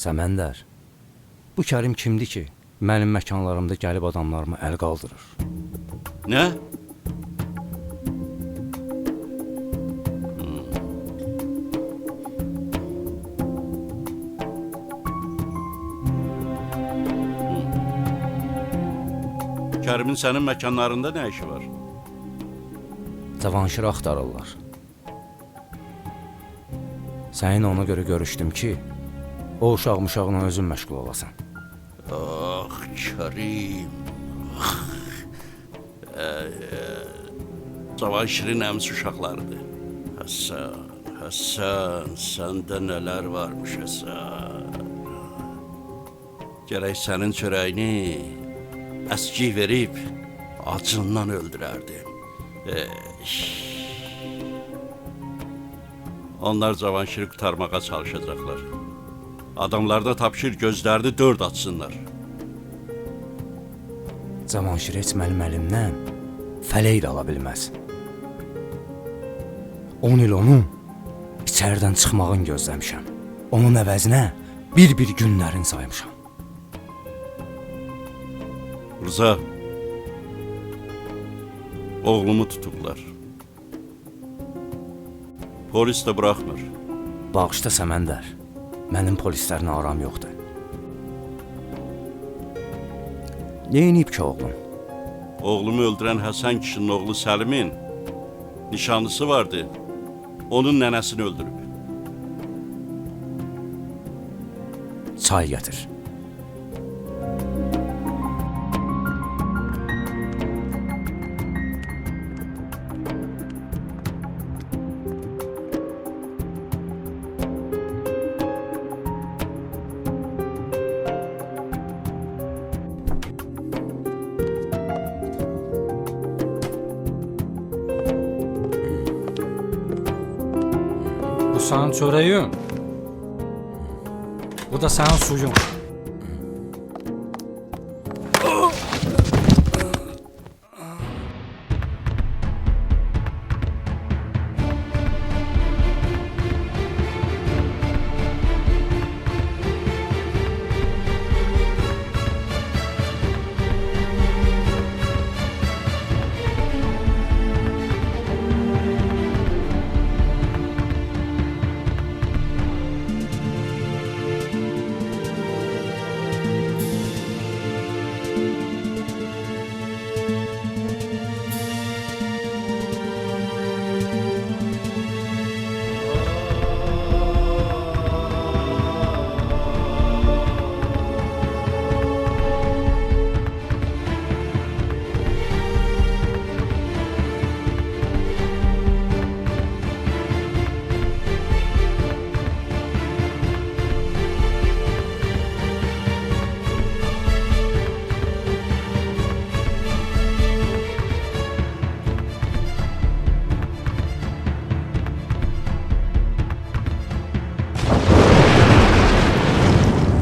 Səməndər, bu Kərim kimdir ki, mənim məkanlarımda gəlib adamlarıma əl qaldırır? Ne? Kerim'in senin mekanlarında ne işi var? Cavanşir axtarırlar. Sənin ona görə görüşdüm ki, o uşaq-muşaqla özün məşğul olasan. Ah Kerim. Cavanşirin əmsi uşaqlarıdır. Həsən, səndə nələr varmış Həsən. Gərək sənin çörəyini əskik verib acından öldürərdim. Onlar Cavanşiri kurtarmağa çalışacaklar. Adamlarda tapşır gözlerini dört açsınlar. Cavanşir heç mənim əlimdən fələk də ala bilməz. 10 il onun içərdən çıxmağını gözləmişəm. Onun əvəzinə bir-bir günlərin saymışam. Rıza, oğlumu tutublar. Polis de bırakmır. Bağışda Səməndər, mənim polislərinə aram yoxdur. Neyinib ki oğlum? Oğlumu öldüren Hasan kişinin oğlu Selim'in nişanlısı vardı. Onun nenesini öldürüp. Çay gətir. Bu senin çöreğin. Bu da senin suyun.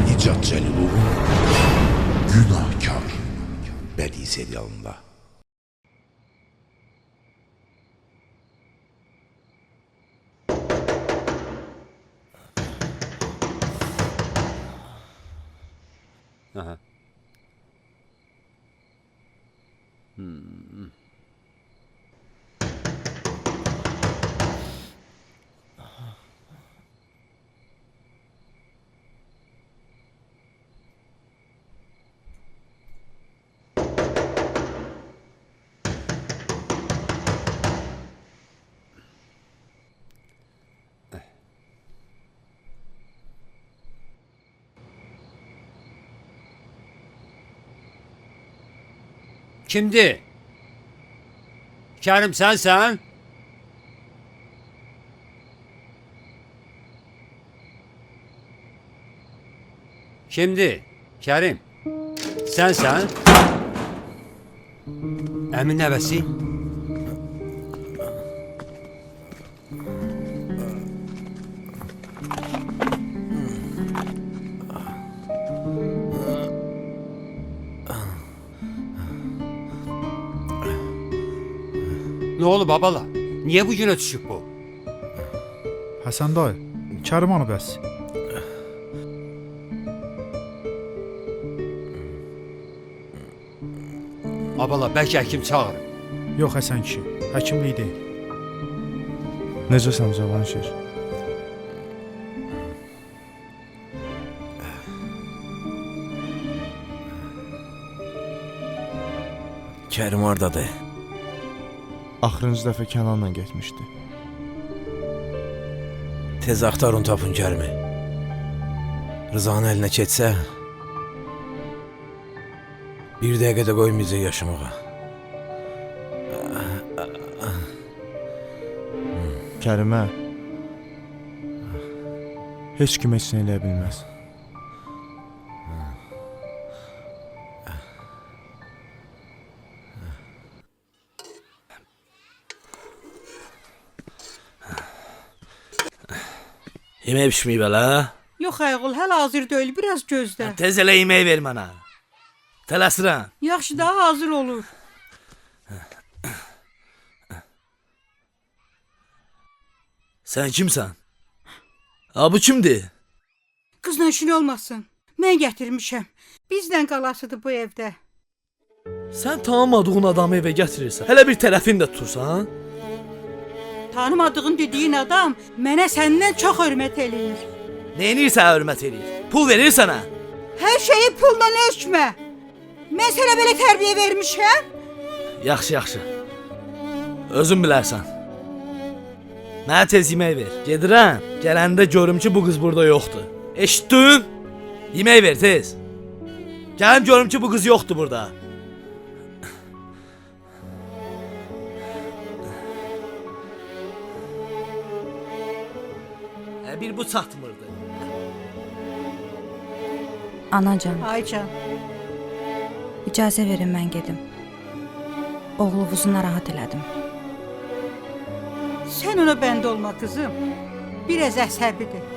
Nicat Cəlilov Günahkar bədii serialında. Kimdi? Kerim sensen? Kimdi? Kerim. Sensen? Emin nəvəsi? Ne oldu babala? Niye bu güne düşüp bu? Həsən dayı, Kərim hanı bəs? Abala, bəlkə həkim çağırım. Yox Həsən kişi, həkimlik deyil. Necəsən Cavanşir? Kərim hardadır? Axırıncı dəfə Kənanla getmişdi. Tez axtarın tapın Kərimi. Rızanın əlinə keçsə, bir dəqiqə də qoymayacaq yaşamağa. Kərimə heç kim heç nə eləyə bilməz. Yemək pişməyib hələ? Yox ayğul, hələ hazır deyil, biraz gözlə. Tez elə yemək ver mənə. Tələsirəm. Yaxşı, daha hazır olur. Sən kimsən? Ha, bu kimdir? Qızla işin olmasın. Mən gətirmişəm. Bizlə qalasıdır bu evdə. Sən tanımadığın adamı evə gətirirsən. Hələ bir tərəfini də tutursan. Tanımadığın dediyin adam mənə səndən çox hörmət eləyir. Neynirsən hörmət eləyir? Pul verir sənə. Hər şeyi pulla ölçmə. Mən sənə belə tərbiyə vermişəm. Yaxşı, yaxşı. Özün bilərsən. Mənə tez yemək ver. Gedirəm. Gələndə görüm ki, bu qız burada yoxdur. Eşitdin? Yemək ver tez. Gəlim görüm ki, bu qız yoxdur burada. Bir bu çatmırdı. Anacan, Aycan, icazə verin mən gedim. Oğlunuzu narahat elədim. sən ona bənd olma qızım. Biraz əsəbidir.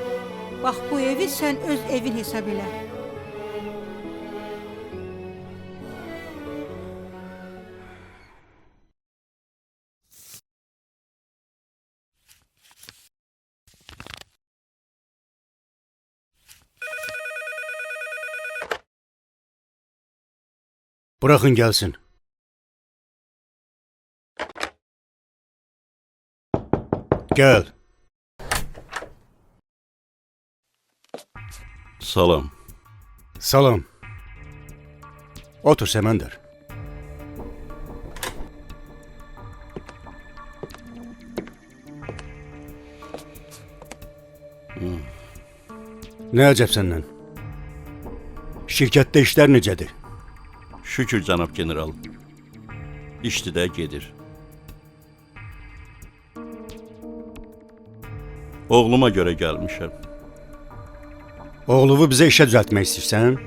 Bax bu evi sən öz evin hesab elə. Bırakın gelsin. Gel. Salam. Salam. Otur Semender. Ne acep senden? Şirkette işler necedir? Şükür cənab general. İşdi də gedir. Oğluma görə gəlmişəm. Oğlumu bize işe düzeltmek istersen?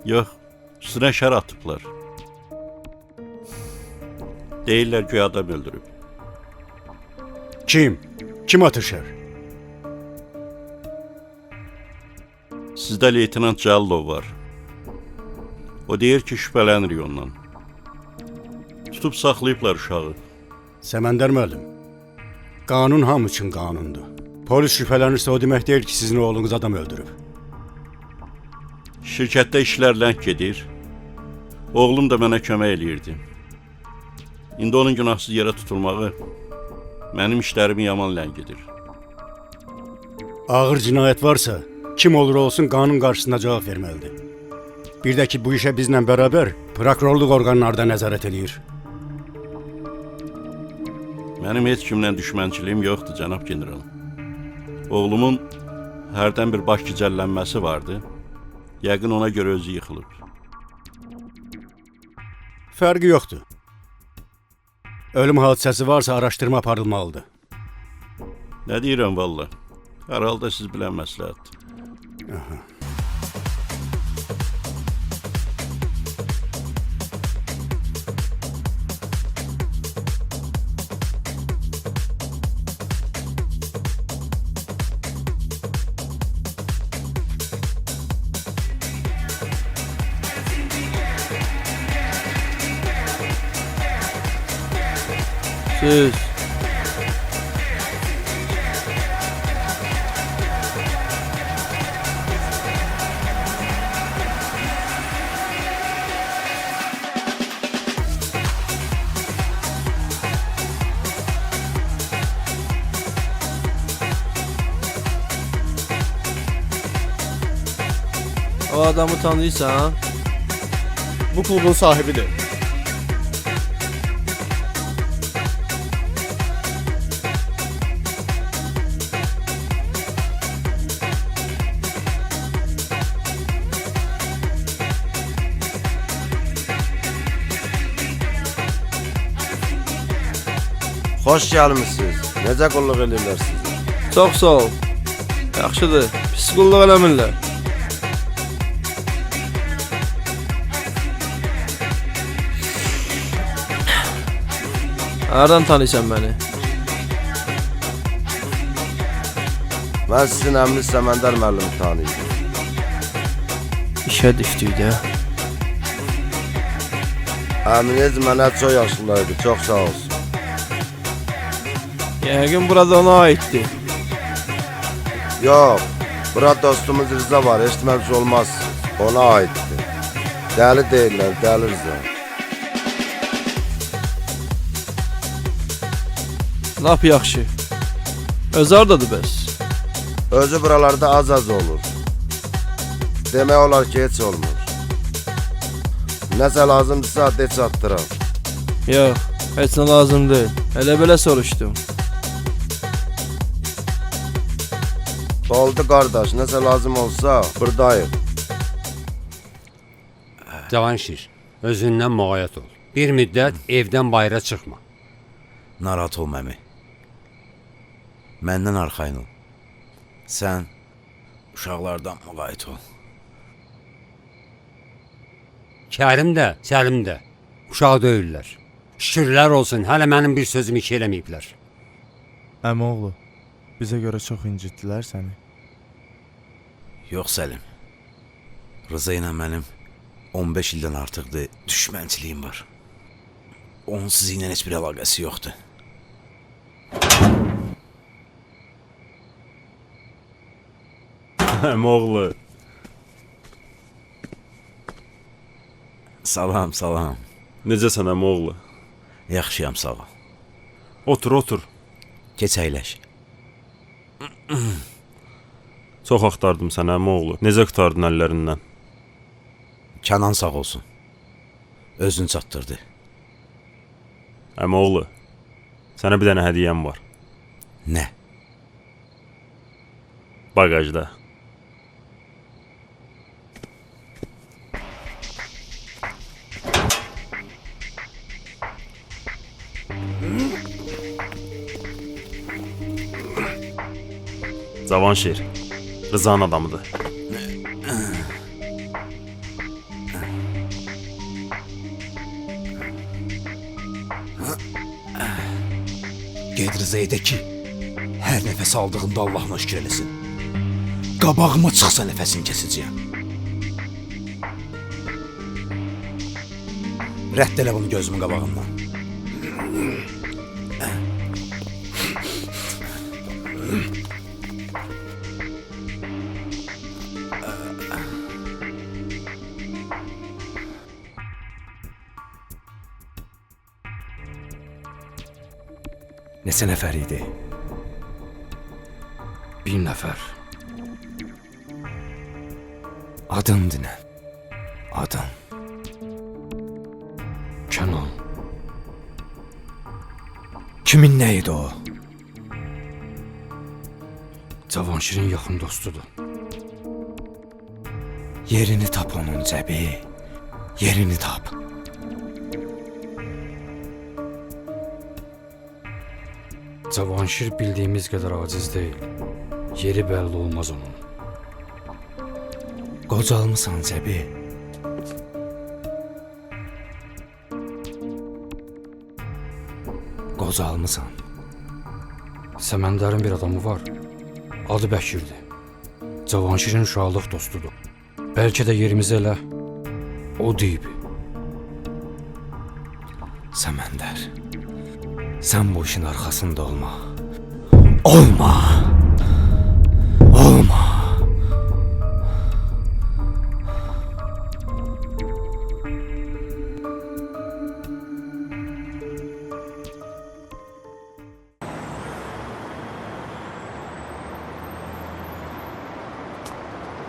Yox, üstünə şər atıblar. Deyirlər ki, adam öldürüb. Kim? Kim atışır? Sizdə leytenant Cəllov var. O deyir ki, şübhələnir ondan. Tutub saxlayıblar uşağı. Semender müəllim. Kanun hamı için kanundur. Polis şüphelenirse o demek değil ki sizin oğlunuz adam öldürüb. Şirkətdə işlər ləng gedir. Oğlum da mənə kömək eləyirdi. İndi onun günahsız yerə tutulmağı mənim işlərimi yaman ləngidir. Ağır cinayet varsa kim olur olsun kanun karşısında cevap vermelidir. Bir de ki bu işe bizle beraber prokurorluq orqanları da nəzarət eləyir. Mənim heç kimlə düşmənçiliyim yoxdur, cənab general. Oğlumun hərdən bir baş gicəllənməsi vardı. Yəqin ona görə özü yıxılıb. Fərqi yoxdur. Ölüm hadisəsi varsa araşdırma aparılmalıdır. Nə deyirəm valla? Hər halda siz bilən məsləhətdir. Söz. O adamı tanıyırsan? Bu klubun sahibidir. Xoş gəlmisiniz. Necə qulluq edirlər sizə? Çox sağ ol. Yaxşıdır. Pis qulluq eləmirlər. Hardan tanıyırsan məni? Mən sizin əminiz Səməndər müəllimi tanıyırım. İşə düşdük də. Əminiz mənə çox yaxşılaydı, çox sağ olsun. Yəqin burada ona aiddir. Yox, burada dostumuz Rıza var, eşitməmiş olmaz. Ona aiddir. Dəli deyirlər, dəli Rıza. Lap yaxşı. Öz hardadır bəs? Özü buralarda az-az olur. Demək olar ki, heç olmur. Nəsə lazımdırsa, de çatdıram. Yox, heç nə lazım deyil. Elə belə soruşdum. Oldu qardaş, nəsə lazım olsa, buradayım. Cavanşir, özündən müğayət ol. Bir müddət evdən bayıra çıxma. Narahat olma əmi. Məndən arxayın ol. Sən uşaqlardan müğayət ol. Kərim də, Səlim də uşaq deyirlər. Şükürlər olsun, hələ mənim bir sözümü iki eləməyiblər. Əmoğlu, bizə görə çox incitdilər səni. Yox Səlim. Rıza ilə mənim 15 ildən artıqdır düşmənçiliyim var. Onun sizinlə heç bir əlaqəsi yoxdur. Əmoğlu. Salam, salam. Necəsən əmoğlu? Yaxşıyam, sağ ol. Otur, otur. Keç əyləş. Çox axtardım səni əmoğlu. Necə qurtardın əllərindən? Kənan sağ olsun. Özünü çatdırdı. Əmoğlu, sənə bir dənə hədiyyəm var. Nə? Bagajda. Cavanşir, Rıza'nın adamıdır. Ged Rıza'ya de ki, hər nəfəs aldığında Allahına şükür eləsin. Qabağıma çıxsa nəfəsini kesəcəyəm. Rədd elə bunu gözümün qabağından. Neçə nəfər idi? Bir nəfər. Adın dinə. Adın. Kənan. Kimin nə idi o? Cavanşirin yaxın dostudur. Yerini tap onun cəbi. Yerini tap. Cavanşir bildiyimiz qədər aciz deyil. Yeri bəlli olmaz onun. Qocalmısan cəbi. Qocalmısan. Səməndərin bir adamı var. Adı Bəkirdir. Cavanşirin uşaqlıq dostudur. Bəlkə də yerimizi elə o deyib. Səməndər. Sən bu işin arxasında olma. Olma. Olma.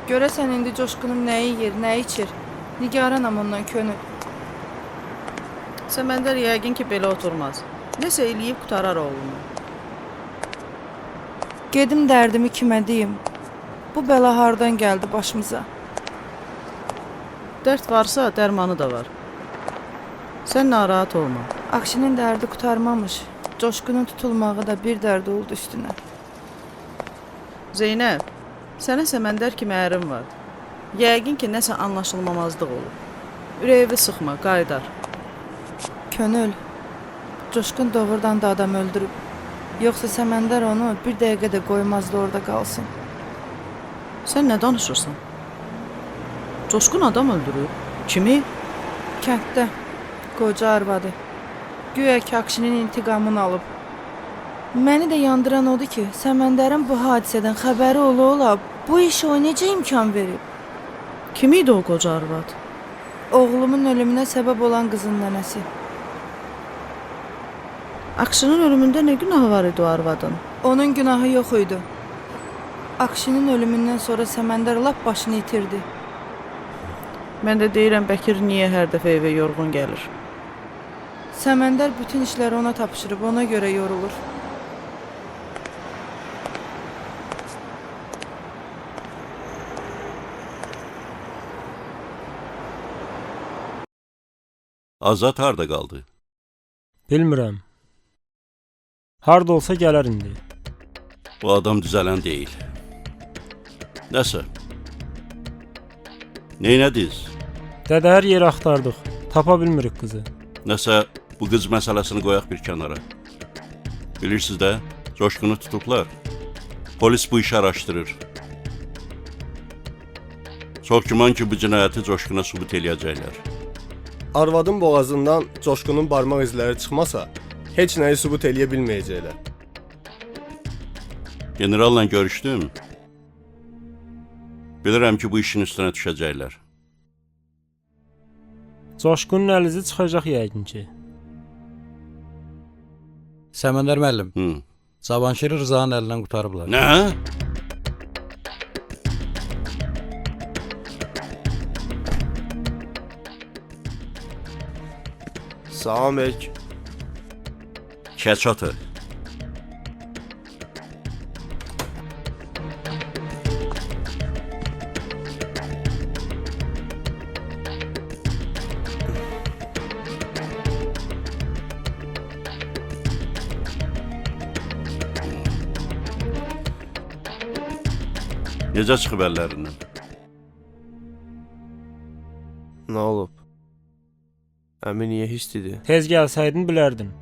Görəsən indi Coşqunum nə yeyir, nə içir? Nigaranam ondan könül. Səməndər yəqin ki, belə oturmaz. Nəsə eləyib qutarar oğlunu. Gedim dərdimi kimə deyim? Bu bəla hardan gəldi başımıza? Dərd varsa, dərmanı da var. Sən narahat olma. Akşinin dərdi qutarmamış. Coşqunun tutulmağı da bir dərd oldu üstünə. Zeynəb, sənə Səməndər kimi ərin var. Yəqin ki, nəsə anlaşılmamazlıq olur. Ürəyini sıxma, qaydar. Könül, Coşqun doğrudan da adam öldürüb. Yoxsa Səməndər onu bir dəqiqə də qoymazdı orada qalsın. Sən nə danışırsan? Coşqun adam öldürüb. Kimi? Kənddə, qoca arvadı. Güya ki, Akşinin intiqamını alıb. Məni də yandıran odur ki, Səməndərin bu hadisədən xəbəri ola-ola bu işə o necə imkan verib? Kim idi o qoca arvad? Oğlumun ölümünə səbəb olan qızın nənəsi. Akşının ölümündə nə günahı var idi o arvadın? Onun günahı yox idi. Akşinin ölümündən sonra Səməndər lap başını itirdi. Mən də deyirəm, Bəkir niyə hər dəfə evə yorğun gəlir? Səməndər bütün işləri ona tapşırıb, ona görə yorulur. Azad harda qaldı? Bilmirəm. Harda olsa gələr indi. Bu adam düzələn deyil. Nəsə? Neynədiz? Dədə hər yeri axtardıq. Tapa bilmirik qızı. Nəsə bu qız məsələsini qoyaq bir kənara. Bilirsiniz də, Coşqunu tutublar. Polis bu işi araşdırır. Çox güman ki, bu cinayəti Coşquna sübut eləyəcəklər. Arvadın boğazından Coşqunun barmaq izləri çıxmasa, heç nəyi sübut eləyə bilməyəcəklər. Generalla görüşdüm. Bilirəm ki, bu işin üstünə düşəcəklər. Coşqunun əlizi çıxacaq yəqin ki. Səməndər müəllim, Cavanşiri Rızanın əlindən qutarıblar. Nə? Salam əleykum. Kəç atı. Necə çıxıb əllərindən? Nə olub? Əmi niyə hisslidir? Tez gəlsəydin bilərdin.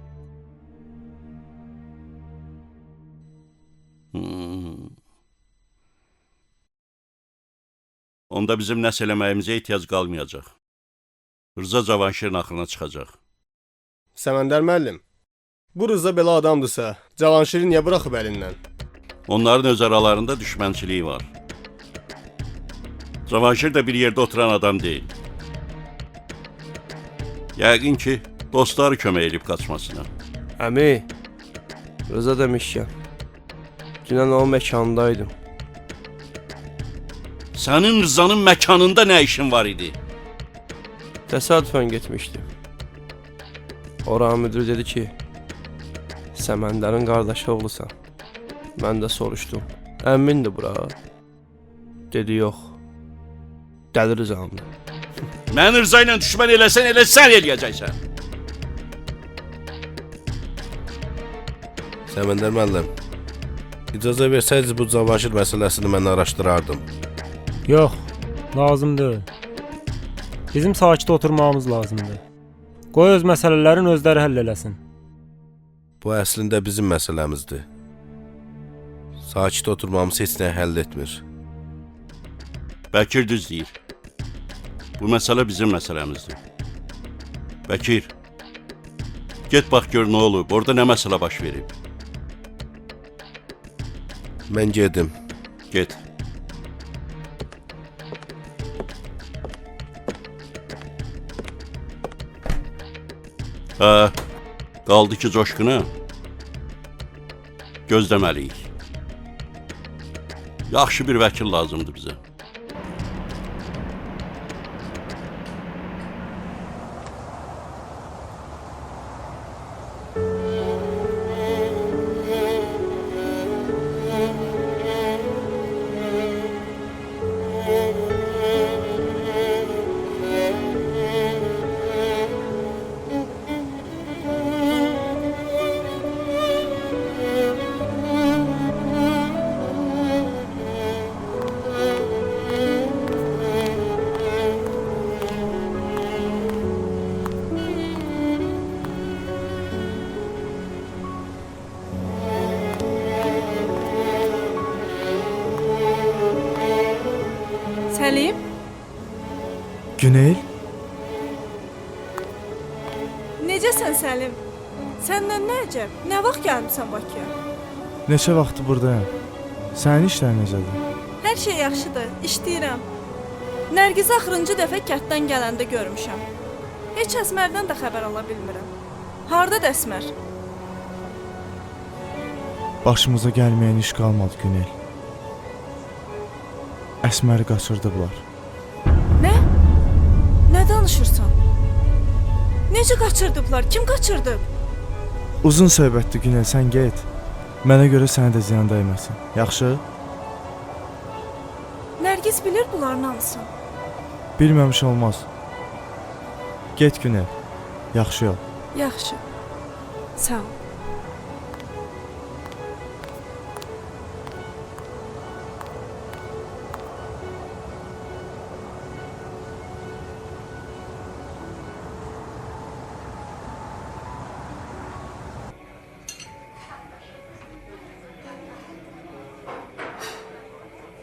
Onda bizim nəsə eləməyimizə ehtiyac qalmayacaq. Rıza Cavanşirin axırına çıxacaq. Səməndər müəllim, bu Rıza belə adamdırsa, Cavanşiri niyə buraxıb əlindən? Onların öz aralarında düşmənçiliyi var. Cavanşir də bir yerdə oturan adam deyil. Yəqin ki, dostları kömək edib qaçmasına. Əmi, Rıza demişkən, dünən o məkanındaydım. Sənin Rızanın məkanında nə işin var idi? Təsadüfən getmişdim. Oranın müdürü dedi ki, Səməndərin qardaşı oğlusan. Mən də soruşdum, əmmindir bura? Dedi, yox. Dəli Rızandır. Mən Rıza ilə düşmən eləsən, elə sən eləyəcəksən. Səməndər müəllim, icazə versəydiniz bu Cavanşir məsələsini mən araşdırardım. Yox, lazım deyil. Bizim sakit oturmağımız lazımdır. Qoy öz məsələlərin özləri həll eləsin. Bu əslində bizim məsələmizdir. Sakit oturmamız heç nə həll etmir. Bəkir düz deyir. Bu məsələ bizim məsələmizdir. Bəkir, get bax gör nə olub, orada nə məsələ baş verib. Mən gedim. Get. Qaldı ki, Coşqunu gözləməliyik. Yaxşı bir vəkil lazımdır bizə. Səlim, Günel, necəsən Səlim? Səndən nə əcəb? Nə vaxt gəlmisən Bakıya? neçə vaxtdır buradayam? Sənin işlər necədir? Hər şey yaxşıdır, işləyirəm. Nərgizi axırıncı dəfə kənddən gələndə görmüşəm. Heç Əsmərdən də xəbər ala bilmirəm. Hardadır Əsmər? Başımıza gəlməyən iş qalmadı Günel. Əsməri qaçırdıblar. Nə? Nə danışırsan? Necə qaçırdıblar? Kim qaçırdı? Uzun söhbətdir Günel, sən get. Mənə görə sənə də ziyan dəyməsin. Yaxşı? Nərgiz bilir bunların hamısını. Bilməmiş olmaz. Get Günel. Yaxşı ol. Yaxşı. Sağ ol.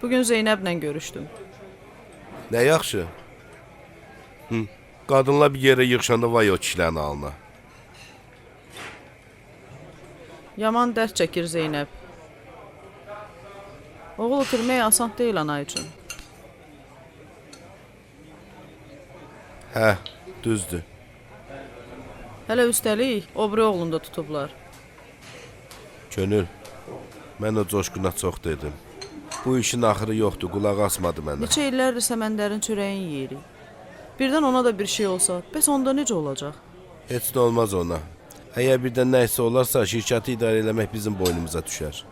Bugün Zeynəblə görüşdüm. Nə yaxşı? Qadınlar bir yerə yığışanda vay o kişilərin halına. Yaman dərd çəkir Zeynəb. Oğul itirmək asan deyil ana üçün. Hə, düzdür. Hələ üstəlik o biri oğlunu da tutublar. Könül, mən o coşquna çox dedim. Bu işin axırı yoxdur, qulaq asmadı mənə. Neçə illərdir Səməndərin çörəyin yeyirik. Birdən ona da bir şey olsa, bəs onda necə olacaq? Heç nə olmaz ona. Əgər birdən nə isə olarsa, şirkəti idarə eləmək bizim boynumuza düşər.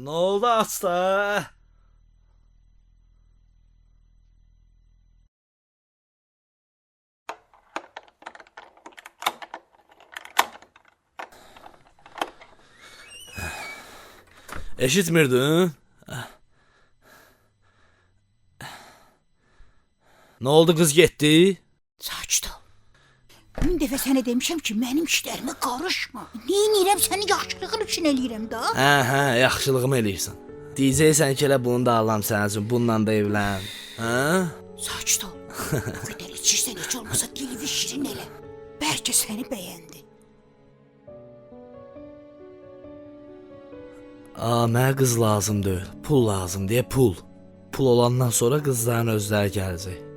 Nə oldu asta? Eşitmirdin? Nə oldu, qız getdi? Saçdı. Min dəfə sənə demişəm ki, mənim işlərimə qarışma. Neyinirəm, sənin yaxşılığın üçün eləyirəm da. Hə, yaxşılığımı eləyirsən. Deyəcəksən ki, elə bunu da alam sənin üçün, bununla da evlən. Hə? Saçdı. O qədər içirsən, heç olmasa dili şirin elə. Bəlkə səni bəyəndi. Mənə qız lazım deyil, pul lazım deyə pul. Pul olandan sonra qızların özləri gələcək.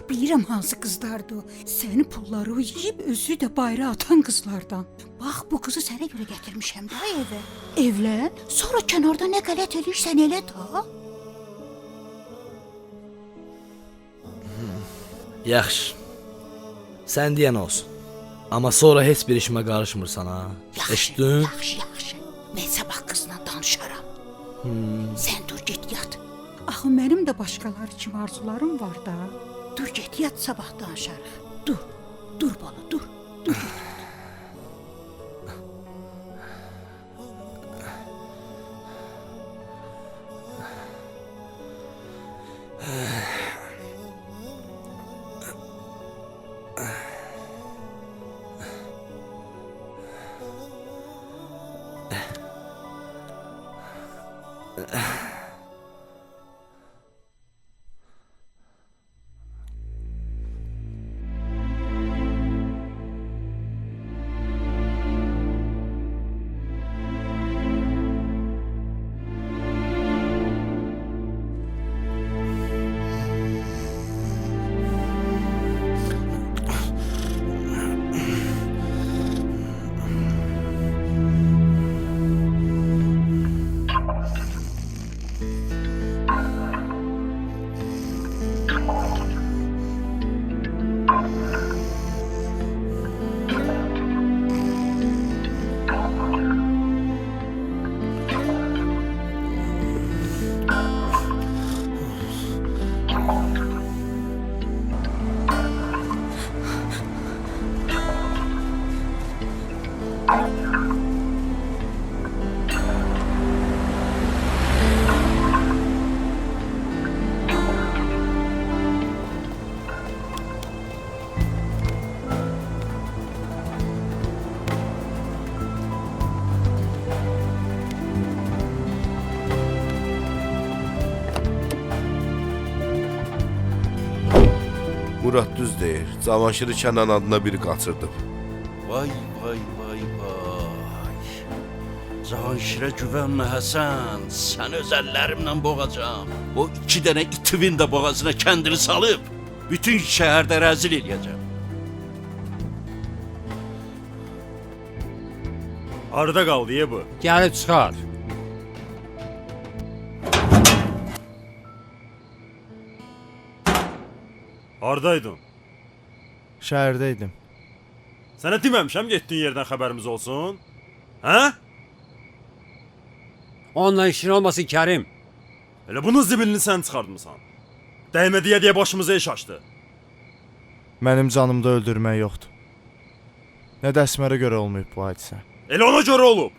Bilirəm hansı qızlardır o. Səni pulları yeyib özü də bayra atan qızlardan. Bax, bu qızı sənə görə gətirmişəm da evə. Evlən, sonra kənarda nə qələt eləyirsən elə da. Yaxşı. Sən deyən olsun. Amma sonra heç bir işimə qarışmırsan ha. Eşitdin? Yaxşı. Mən sabah qızla danışaram. Sən dur get yat. Axı mənim də başqaları kimi arzularım var da. Dur get yat, sabah danışarıq. Dur bala, dur. Dur get. Murad düz deyir. Cavanşiri Kənan adına biri qaçırdıb. Vay vay vay vay. Cavanşirə güvənmə Həsən. Sən öz əllərimlə boğacağam. O 2 dənə itivin də boğazına kəndini salıb bütün şəhərdə rəzil eləyəcəm. Harda qaldı ya bu? Gəlib çıxar. Hardaydın? Şəhərdəydim. Sənə deməmişəm getdiyin yerdən xəbərimiz olsun? Hə? Onunla işin olmasın Kərim. Elə bunun zibilini sən çıxardmısan. Dəymə deyə başımıza iş açdı. Mənim canımda öldürmək yoxdur. Nə də Əsmərə görə olmayıb bu hadisə. Elə ona görə olub.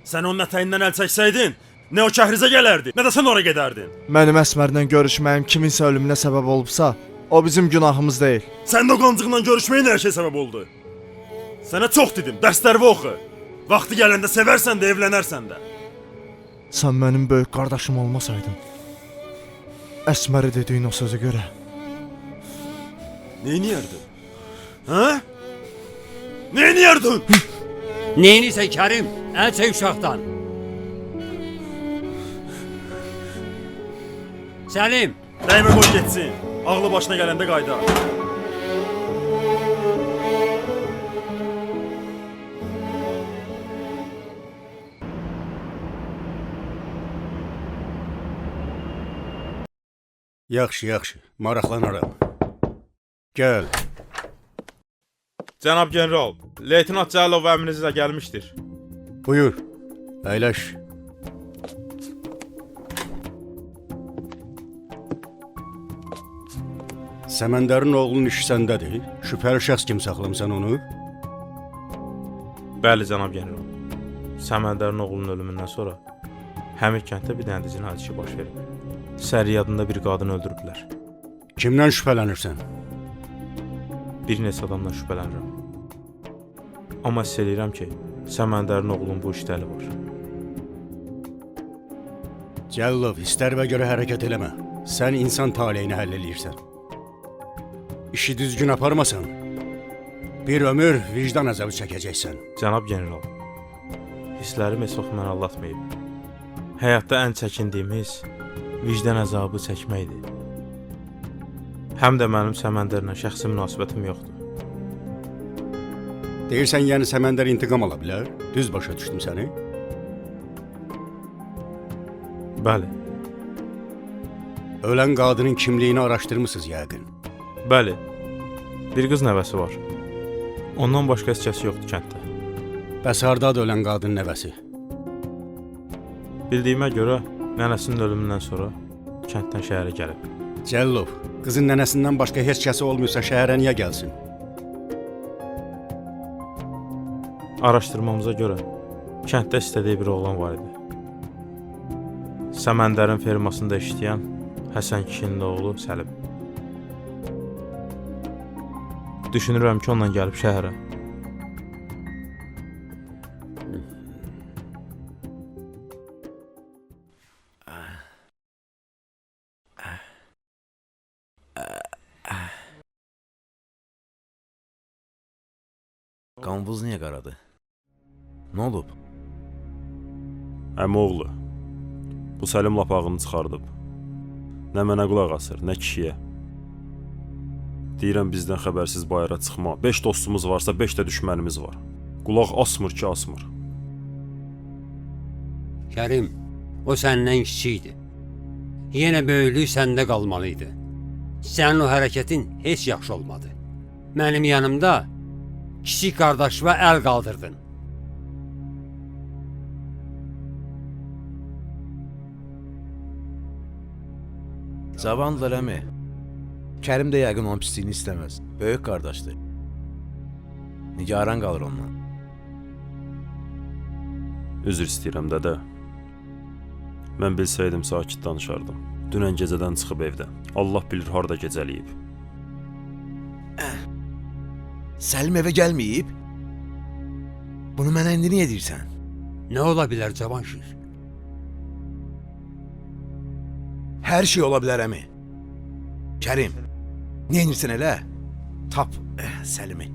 Sən onun ətəyindən əl çəksəydin, nə o kəhrizə gələrdi, nə də sən ora gedərdin. Mənim Əsmərlə görüşməyim kiminsə ölümünə səbəb olubsa, o bizim günahımız deyil. Sən də o qancıqla görüşməyin hər şey səbəb oldu. Sənə çox dedim, dərslərini oxu. Vaxtı gələndə sevərsən də, evlənərsən də. Sən mənim böyük qardaşım olmasaydın, Əsməri dediyin o sözə görə. Neyniyərdin? Hə? Neyniyərdin? Neynirsən Kərim? Əl çək uşaqdan. Səlim. Dəymə qoy getsin. Ağlı başına gələndə qayda. Yaxşı, yaxşı. Maraqlanaram. Gəl. Cənab general, Leytenant Cəlilov əmrinizlə gəlmişdir. Buyur. Əyləş. Səməndərin oğlunun işi səndədir. Şübhəli şəxs kimi saxlamısan onu? Bəli, cənab general. Səməndərin oğlunun ölümündən sonra həmin kənddə bir dənə cinayət işi baş verib. Səri adında bir qadın öldürüblər. Kimdən şübhələnirsən? Bir neçə adamdan şübhələnirəm. Amma hiss edirəm ki, Səməndərin oğlunun bu işdə əli var. Cəllov, istərvə görə hərəkət eləmə. Sən insan taleyini həll eləyirsən. İşi düzgün aparmasan, bir ömür vicdan əzabı çəkəcəksən. Cənab general, hisslərim heç vaxt məni aldatmayıb. Həyatda ən çəkindiyimiz vicdan əzabı çəkməkdir. Həm də mənim Səməndərlə şəxsi münasibətim yoxdur. Deyirsən, yəni Səməndər intiqam ala bilər? Düz başa düşdüm səni. Bəli. Ölən qadının kimliyini araşdırmısınız yəqin. Bəli. Bir qız nəvəsi var. Ondan başqa heç kəs yoxdur kənddə. Bəs hardadır ölən qadın nəvəsi? Bildiyimə görə nənəsinin ölümündən sonra kənddən şəhərə gəlib. Cəllov, qızın nənəsindən başqa heç kəsi olmuyorsa şəhərə niyə gəlsin? Araşdırmamıza görə kənddə istədiyi bir oğlan var idi. Səməndərin fermasında işləyən Həsən kişinin oğlu Səlim. Düşünürəm ki, onunla gəlib şəhərə. Qanvuz niyə qaradı? Nə olub? Əmioğlu, bu Səlim lapağını çıxardıb. Nə mənə qulaq asır, nə kişiyə. Deyirəm bizdən xəbərsiz bayıra çıxma. 5 dostumuz varsa 5 də düşmənimiz var. Qulaq asmır ki, asmır. Kərim, o səndən kiçikdir. Yenə böyüklük səndə qalmalıydı. Sənin o hərəkətin heç yaxşı olmadı. Mənim yanımda kiçik qardaşıma əl qaldırdın. Cavandır əmi. Kərim də yəqin onun pisliyini istəməz. Böyük qardaşdır. Nigaran qalır ondan. Üzr istəyirəm dədə. Mən bilsəydim sakit danışardım. Dünən gecədən çıxıb evdən. Allah bilir harda gecəliyib. Səlim evə gəlməyib? Bunu mənə indi niyə deyirsən? Nə ola bilər Cavanşir? Hər şey ola bilər əmi. Kərim, Nə edirsən elə? Tap Səlimi.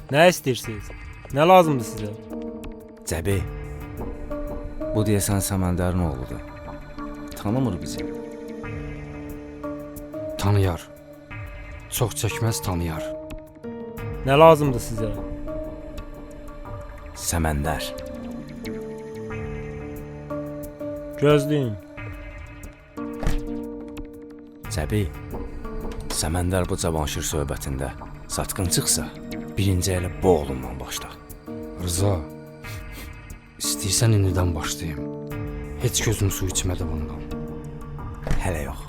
Nə istəyirsiniz? Nə lazımdır sizə? Cəbi, bu deyəsən Səməndərin oğludur. Tanımır bizi. Tanıyar. Çox çəkməz tanıyar. Nə lazımdır sizə? Səməndər. Gözləyin. Cəbi, Səməndər bu Cavanşir söhbətində satqın çıxsa, birinci elə bu oğlundan başla. Rıza, istəyirsən indidən başlayayım. Heç gözüm su içmədi bundan. Hələ yox.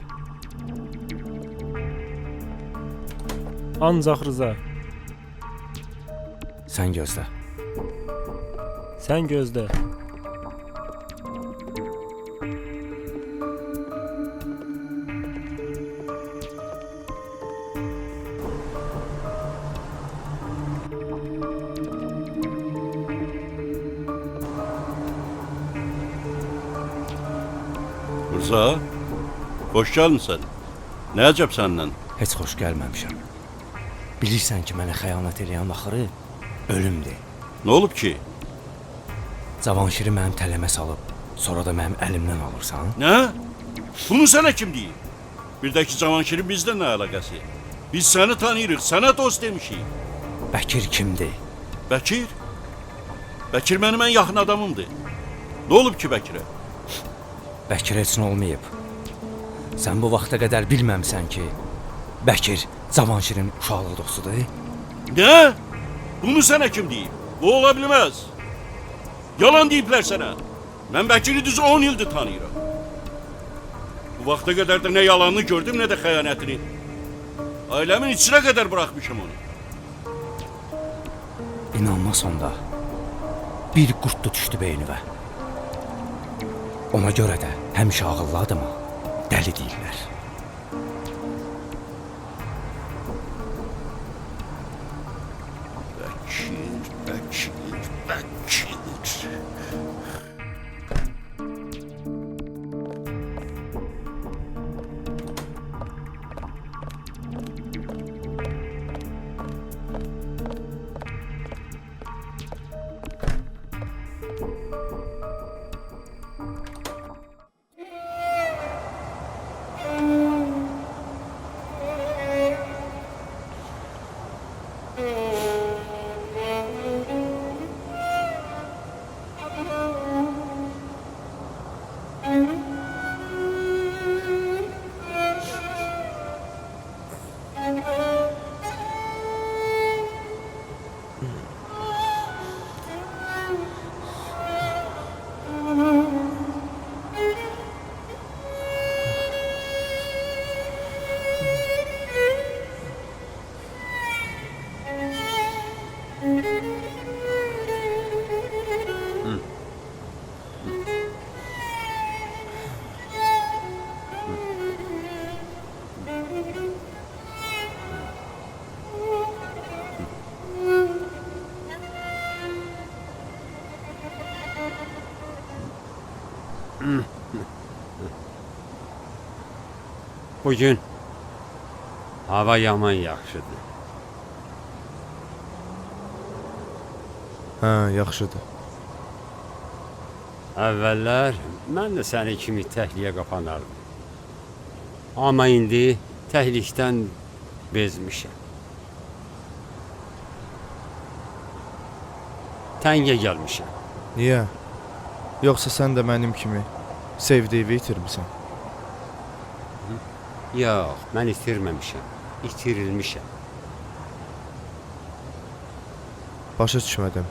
Ancaq Rıza. Sən gözlə. Sən gözlə. Rıza, xoş gəlmisən. Nə əcəb səndən? Heç xoş gəlməmişəm. Bilirsən ki, mənə xəyanət eləyən axırı ölümdür. Nə olub ki? Cavanşiri mənim tələmə salıb, sonra da mənim əlimdən alırsan. Nə? Bunu sənə kim deyib? Bir də ki, Cavanşirin bizlə nə əlaqəsi? Biz səni tanıyırıq, sənə dost demişik. Bəkir kimdir? Bəkir? Bəkir mənim ən yaxın adamımdır. Nə olub ki Bəkirə? Bəkir heç nə olmayıb. Sən bu vaxta qədər bilməmsən ki, Bəkir Cavanşirin uşaqlıq dostudur. Nə? Bunu sənə kim deyib? Bu ola bilməz. Yalan deyiblər sənə. Mən Bəkiri düz 10 ildir tanıyıram. Bu vaxta qədər də nə yalanını gördüm, nə də xəyanətini. Ailəmin içinə qədər buraxmışam onu. İnanmasan da bir qurtlu düşdü beynivə. Ona görə də həmişə ağıllı adama dəli deyirlər. Bəkir. Bugün hava yaman yaxşıdır. Hə, yaxşıdır. Əvvəllər mən də səni kimi təhliyə qapanardım. Amma indi təhlikdən bezmişəm. təngə gəlmişəm. Niyə? Yoxsa sən də mənim kimi sevdiyini itirmisən? Yox, mən itirməmişəm. İtirilmişəm. Başa düşmədim.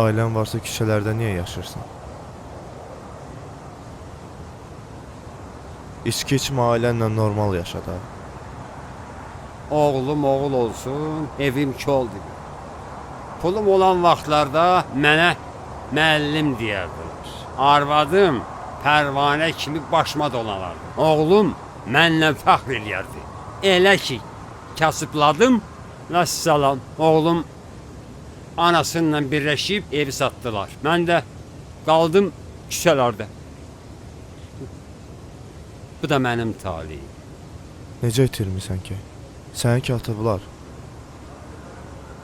Ailən varsa küçələrdə niyə yaşırsan? İçki içmə ailənlə normal yaşa da. Oğlum oğul olsun, evim koldur. Pulum olan vaxtlarda mənə müəllim deyərdilər. Arvadım pərvanə kimi başıma dolanardı. Oğlum mənlə fəxr eləyərdi. Elə ki, kasıbladım, vəssalam, oğlum anasıyla birləşib evi satdılar. Mən də qaldım küçələrdə. Bu da mənim talihim. Necə itirmisən ki? Səni katıblar.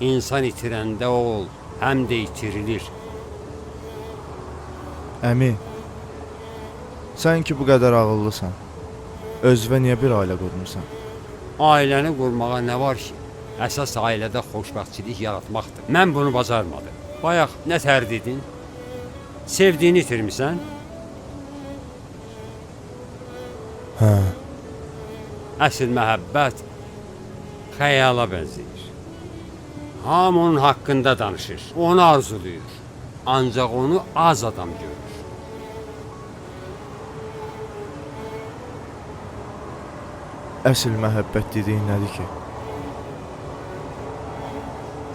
İnsan itirəndə oğul, həm də itirilir. Əmi, sən ki bu qədər ağıllısan, özünə niyə bir ailə qurmursan? Ailəni qurmağa nə var ki? Əsas ailədə xoşbəxtçilik yaratmaqdır. Mən bunu bacarmadım. Bayaq nə tərdidin? Sevdiyini itirmisən? Hə. Əsl məhəbbət xəyala bənzəyir. Hamı onun haqqında danışır, onu arzuluyur. Ancaq onu az adam görür. Əsl məhəbbət dediyin nədir ki?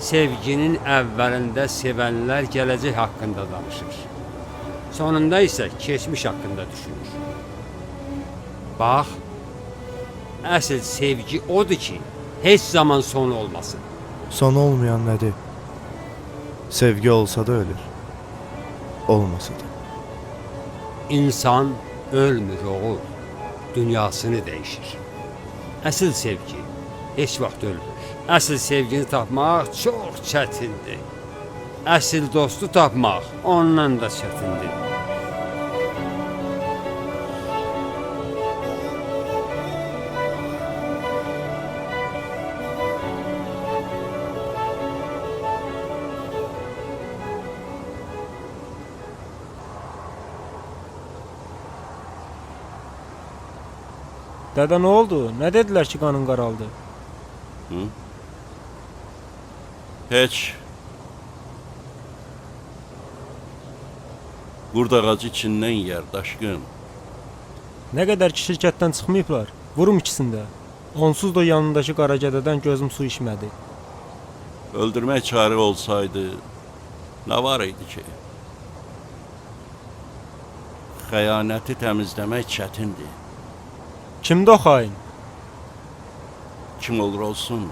Sevginin əvvəlində sevənlər gələcək haqqında danışır. Sonunda isə keçmiş haqqında düşünür. Bax, əsl sevgi odur ki, heç zaman sonu olmasın. Sonu olmayan nədir? Sevgi olsa da ölür. Olmasa da. İnsan ölmür oğul, dünyasını dəyişir. Əsl sevgi heç vaxt ölmür. Əsl sevgini tapmaq çox çətindir. Əsl dostu tapmaq ondan da çətindir. Dədə nə oldu? Nə dedilər ki, qanın qaraldı? Hı? Heç. Qurd ağacı içindən yer daşqın. Nə qədər ki şirkətdən çıxmayıblar, vurum ikisində. Onsuz da yanındakı qara gədədən gözüm su içmədi. Öldürmək çarə olsaydı, nə var idi ki? Xəyanəti təmizləmək çətindir. Kimdə o xain? Kim olur olsun,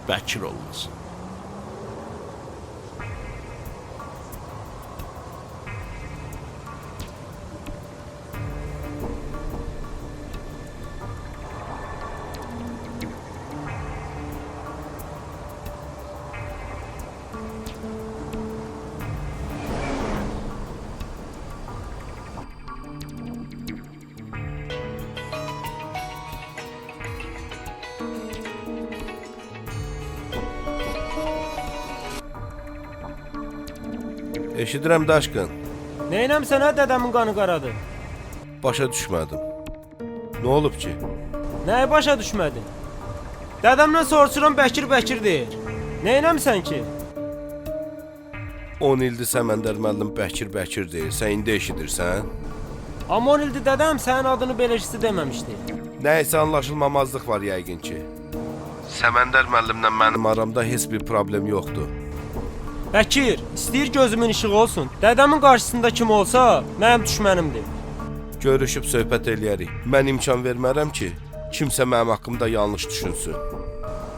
Bəkir olmasın. Eşidirəm daşqın. Neynəmsən hə dədəmin qanı qaradı? Başa düşmədim. Nə olub ki? Nəyi başa düşmədin? Dədəmdən soruşuram Bəkir Bəkir deyir. Neynəmsən ki? 10 ildir Səməndər müəllim Bəkir Bəkir deyir. Sən indi eşidirsən? Amma 10 ildir dədəm sənin adını beləcəsi deməmişdi. Nəysə anlaşılmamazlıq var yəqin ki. Səməndər müəllimlə mənim aramda heç bir problem yoxdur. Bəkir, istəyir gözümün işığı olsun. Dədəmin qarşısında kim olsa, mənim düşmənimdir. Görüşüb söhbət eləyərik. Mən imkan vermərəm ki, kimsə mənim haqqımda yanlış düşünsün.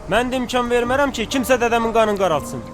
Mən də imkan vermərəm ki, kimsə dədəmin qanını qaraltsın.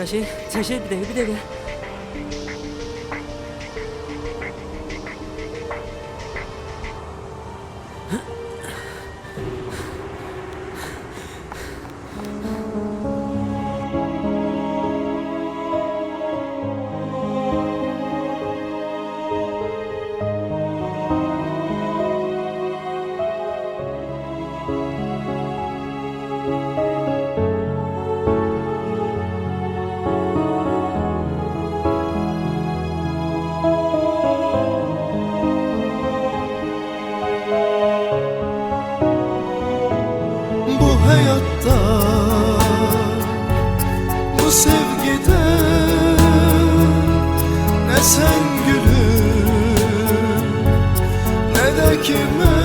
Çəkil bir dəqiqə. Hayatta bu sevgide ne sen gülüm ne de kime